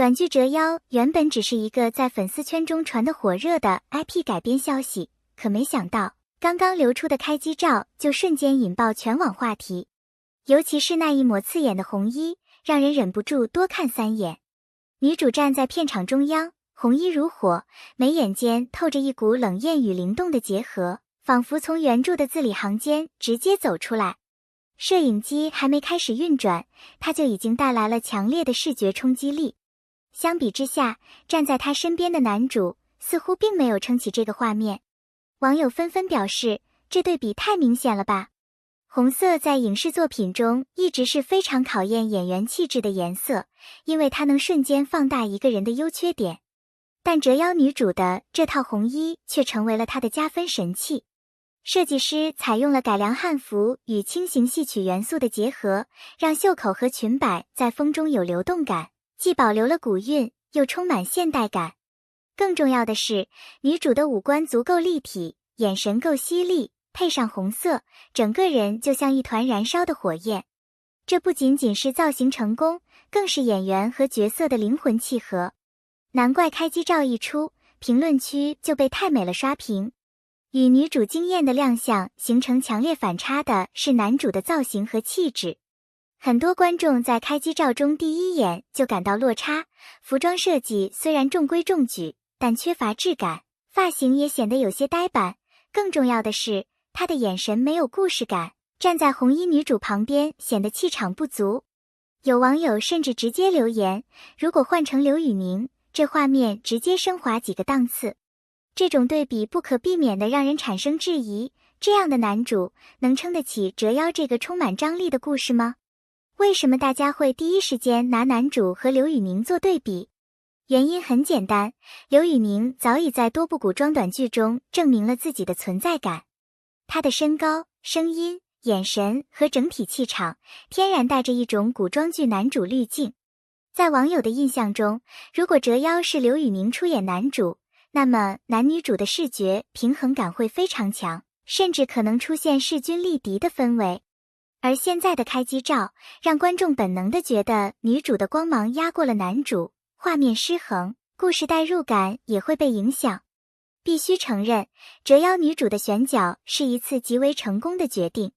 短剧《折腰》原本只是一个在粉丝圈中传得火热的 IP 改编消息，可没想到刚刚流出的开机照就瞬间引爆全网话题。尤其是那一抹刺眼的红衣，让人忍不住多看3眼。女主站在片场中央，红衣如火，眉眼间透着一股冷艳与灵动的结合，仿佛从原著的字里行间直接走出来。摄影机还没开始运转，她就已经带来了强烈的视觉冲击力。相比之下，站在她身边的男主似乎并没有撑起这个画面。网友纷纷表示，这对比太明显了吧。红色在影视作品中一直是非常考验演员气质的颜色，因为它能瞬间放大一个人的优缺点。但折腰女主的这套红衣却成为了她的加分神器。设计师采用了改良汉服与轻型戏曲元素的结合，让袖口和裙摆在风中有流动感，既保留了古韵，又充满现代感。更重要的是，女主的五官足够立体，眼神够犀利，配上红色，整个人就像一团燃烧的火焰。这不仅仅是造型成功，更是演员和角色的灵魂契合。难怪开机照一出，评论区就被太美了刷屏。与女主惊艳的亮相形成强烈反差的是男主的造型和气质。很多观众在开机照中第一眼就感到落差，服装设计虽然中规中矩，但缺乏质感，发型也显得有些呆板。更重要的是，他的眼神没有故事感，站在红衣女主旁边显得气场不足。有网友甚至直接留言，如果换成刘宇宁，这画面直接升华几个档次。这种对比不可避免地让人产生质疑，这样的男主能撑得起折腰这个充满张力的故事吗？为什么大家会第一时间拿男主和刘宇宁做对比？原因很简单，刘宇宁早已在多部古装短剧中证明了自己的存在感。他的身高、声音、眼神和整体气场，天然带着一种古装剧男主滤镜。在网友的印象中，如果折腰是刘宇宁出演男主，那么男女主的视觉平衡感会非常强，甚至可能出现势均力敌的氛围。而现在的开机照，让观众本能地觉得女主的光芒压过了男主，画面失衡，故事代入感也会被影响。必须承认，折腰女主的选角是一次极为成功的决定。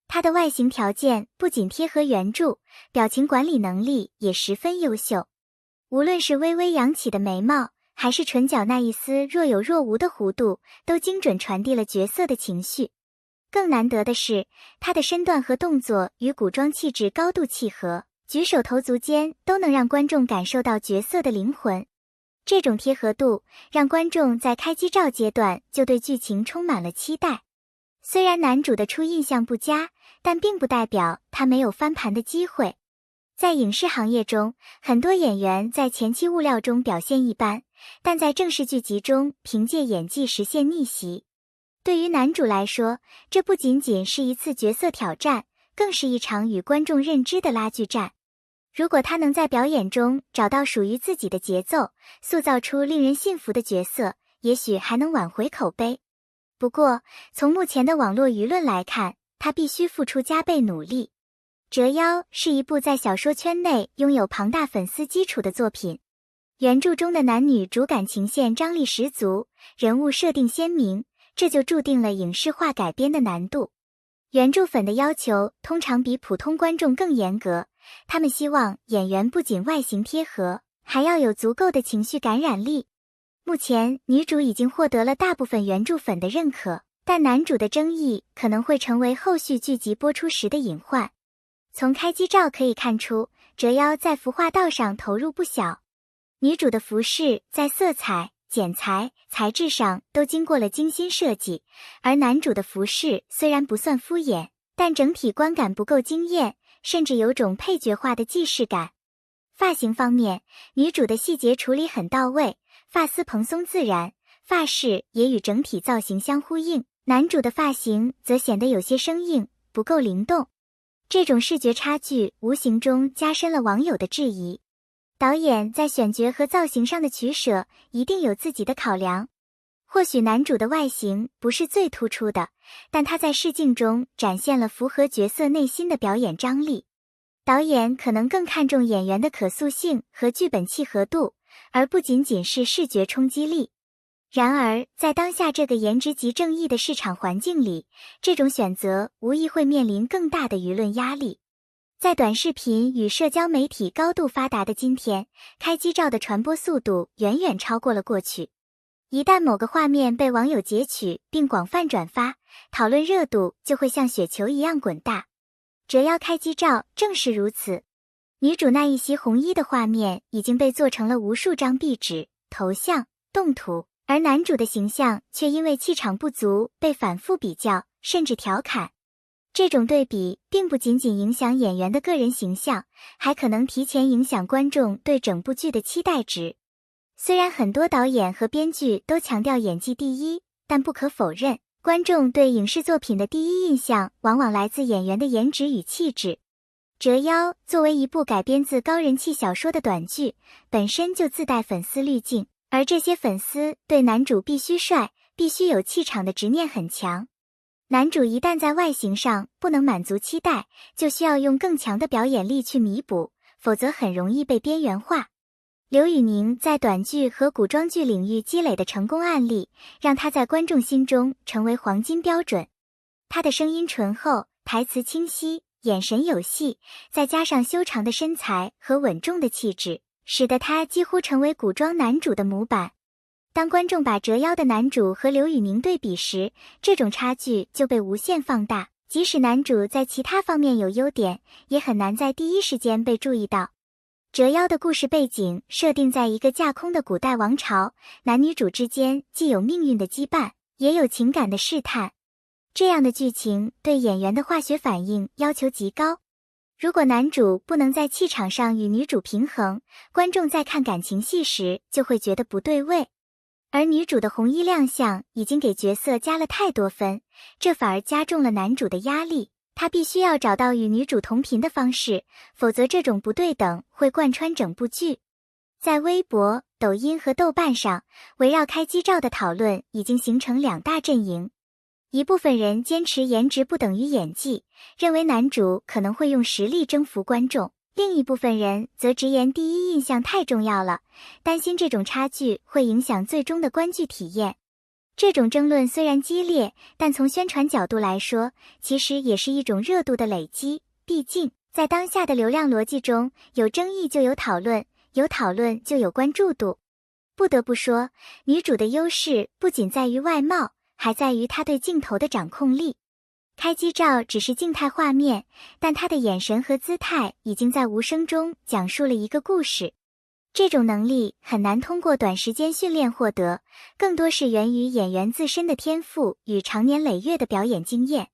她的外形条件不仅贴合原著，表情管理能力也十分优秀。无论是微微扬起的眉毛，还是唇角那一丝若有若无的弧度，都精准传递了角色的情绪。更难得的是，她的身段和动作与古装气质高度契合，举手投足间都能让观众感受到角色的灵魂。这种贴合度让观众在开机照阶段就对剧情充满了期待。虽然男主的初印象不佳，但并不代表他没有翻盘的机会。在影视行业中，很多演员在前期物料中表现一般，但在正式剧集中凭借演技实现逆袭。对于男主来说，这不仅仅是一次角色挑战，更是一场与观众认知的拉锯战。如果他能在表演中找到属于自己的节奏，塑造出令人信服的角色，也许还能挽回口碑。不过，从目前的网络舆论来看，他必须付出加倍努力。折腰是一部在小说圈内拥有庞大粉丝基础的作品。原著中的男女主感情线张力十足，人物设定鲜明，这就注定了影视化改编的难度。原著粉的要求通常比普通观众更严格，他们希望演员不仅外形贴合，还要有足够的情绪感染力。目前，女主已经获得了大部分原著粉的认可，但男主的争议可能会成为后续剧集播出时的隐患。从开机照可以看出，折腰在服化道上投入不小。女主的服饰在色彩、剪裁、材质上都经过了精心设计，而男主的服饰虽然不算敷衍，但整体观感不够惊艳，甚至有种配角化的既视感。发型方面，女主的细节处理很到位，发丝蓬松自然，发饰也与整体造型相呼应。男主的发型则显得有些生硬，不够灵动。这种视觉差距无形中加深了网友的质疑。导演在选角和造型上的取舍一定有自己的考量。或许男主的外形不是最突出的，但他在试镜中展现了符合角色内心的表演张力。导演可能更看重演员的可塑性和剧本契合度，而不仅仅是视觉冲击力。然而，在当下这个颜值即正义的市场环境里，这种选择无疑会面临更大的舆论压力。在短视频与社交媒体高度发达的今天，开机照的传播速度远远超过了过去。一旦某个画面被网友截取并广泛转发，讨论热度就会像雪球一样滚大。折腰开机照正是如此，女主那一袭红衣的画面已经被做成了无数张壁纸、头像、动图，而男主的形象却因为气场不足被反复比较，甚至调侃。这种对比并不仅仅影响演员的个人形象，还可能提前影响观众对整部剧的期待值。虽然很多导演和编剧都强调演技第一，但不可否认，观众对影视作品的第一印象往往来自演员的颜值与气质。折腰作为一部改编自高人气小说的短剧，本身就自带粉丝滤镜，而这些粉丝对男主必须帅、必须有气场的执念很强。男主一旦在外形上不能满足期待，就需要用更强的表演力去弥补，否则很容易被边缘化。刘宇宁在短剧和古装剧领域积累的成功案例，让他在观众心中成为黄金标准。他的声音醇厚，台词清晰，眼神有戏，再加上修长的身材和稳重的气质，使得他几乎成为古装男主的模板。当观众把折腰的男主和刘宇宁对比时，这种差距就被无限放大，即使男主在其他方面有优点，也很难在第一时间被注意到。折腰的故事背景设定在一个架空的古代王朝，男女主之间既有命运的羁绊，也有情感的试探。这样的剧情对演员的化学反应要求极高。如果男主不能在气场上与女主平衡，观众在看感情戏时就会觉得不对味。而女主的红衣亮相已经给角色加了太多分，这反而加重了男主的压力。他必须要找到与女主同频的方式，否则这种不对等会贯穿整部剧。在微博、抖音和豆瓣上，围绕开机照的讨论已经形成两大阵营。一部分人坚持颜值不等于演技，认为男主可能会用实力征服观众；另一部分人则直言第一印象太重要了，担心这种差距会影响最终的观剧体验。这种争论虽然激烈，但从宣传角度来说，其实也是一种热度的累积。毕竟，在当下的流量逻辑中，有争议就有讨论，有讨论就有关注度。不得不说，女主的优势不仅在于外貌，还在于她对镜头的掌控力。开机照只是静态画面，但她的眼神和姿态已经在无声中讲述了一个故事。这种能力很难通过短时间训练获得，更多是源于演员自身的天赋与长年累月的表演经验。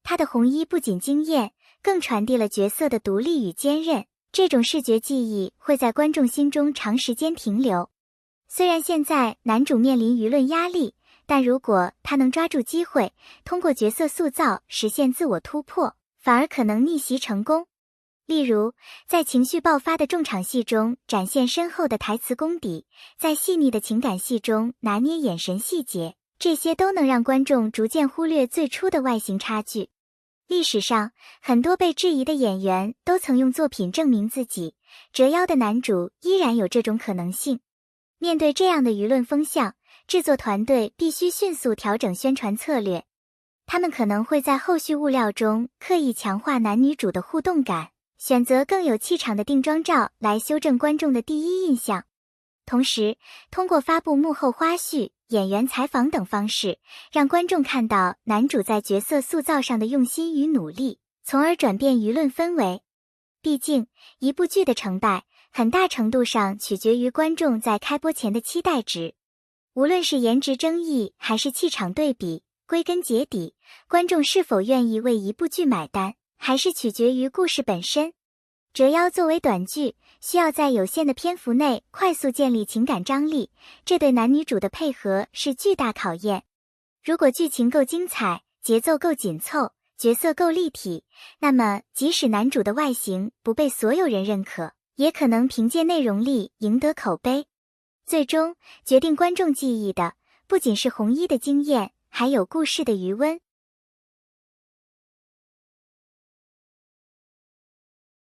她的红衣不仅惊艳，更传递了角色的独立与坚韧，这种视觉记忆会在观众心中长时间停留。虽然现在男主面临舆论压力，但如果他能抓住机会，通过角色塑造实现自我突破，反而可能逆袭成功。例如，在情绪爆发的重场戏中展现深厚的台词功底，在细腻的情感戏中拿捏眼神细节，这些都能让观众逐渐忽略最初的外形差距。历史上，很多被质疑的演员都曾用作品证明自己，折腰的男主依然有这种可能性。面对这样的舆论风向，制作团队必须迅速调整宣传策略。他们可能会在后续物料中刻意强化男女主的互动感，选择更有气场的定妆照来修正观众的第一印象。同时，通过发布幕后花絮、演员采访等方式，让观众看到男主在角色塑造上的用心与努力，从而转变舆论氛围。毕竟，一部剧的成败，很大程度上取决于观众在开播前的期待值。无论是颜值争议还是气场对比，归根结底，观众是否愿意为一部剧买单，还是取决于故事本身。折腰作为短剧，需要在有限的篇幅内快速建立情感张力，这对男女主的配合是巨大考验。如果剧情够精彩，节奏够紧凑，角色够立体，那么即使男主的外形不被所有人认可，也可能凭借内容力赢得口碑。最终决定观众记忆的，不仅是红衣的惊艳，还有故事的余温。